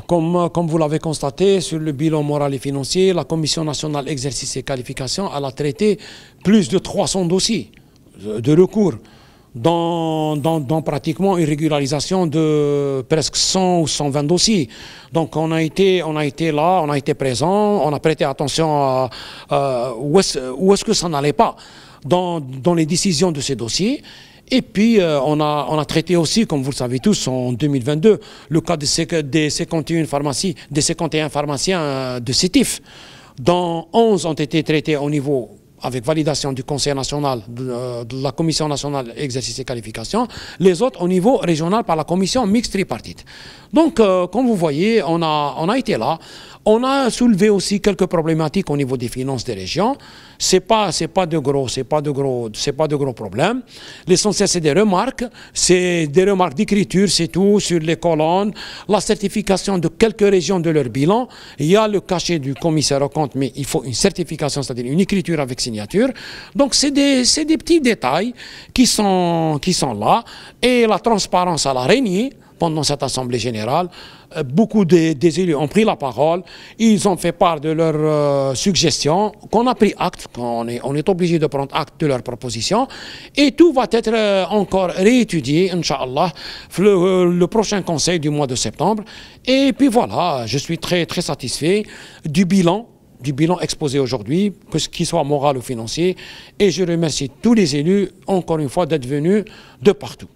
comme vous l'avez constaté, sur le bilan moral et financier, la Commission nationale exercice et qualification elle a traité plus de 300 dossiers de recours dans pratiquement une régularisation de presque 100 ou 120 dossiers. Donc on a été là, on a été présent, on a prêté attention à où est-ce que ça n'allait pas dans les décisions de ces dossiers. Et puis, on a traité aussi, comme vous le savez tous, en 2022, le cas des 51 pharmaciens de CETIF, dont 11 ont été traités au niveau, avec validation du Conseil national, de la Commission nationale exercice et qualification, les autres au niveau régional par la Commission mixte tripartite. Donc, comme vous voyez, on a été là. On a soulevé aussi quelques problématiques au niveau des finances des régions. C'est pas de gros problèmes. L'essentiel, c'est des remarques d'écriture, c'est tout, sur les colonnes, la certification de quelques régions de leur bilan. Il y a le cachet du commissaire aux comptes, mais il faut une certification, c'est-à-dire une écriture avec signature. Donc, c'est des petits détails qui sont là. Et la transparence à la régné pendant cette Assemblée générale. Beaucoup des élus ont pris la parole, ils ont fait part de leurs suggestions, qu'on a pris acte, on est obligé de prendre acte de leurs propositions, et tout va être encore réétudié, Inch'Allah, le prochain conseil du mois de septembre. Et puis voilà, je suis très satisfait du bilan exposé aujourd'hui, qu'il soit moral ou financier, et je remercie tous les élus, encore une fois, d'être venus de partout.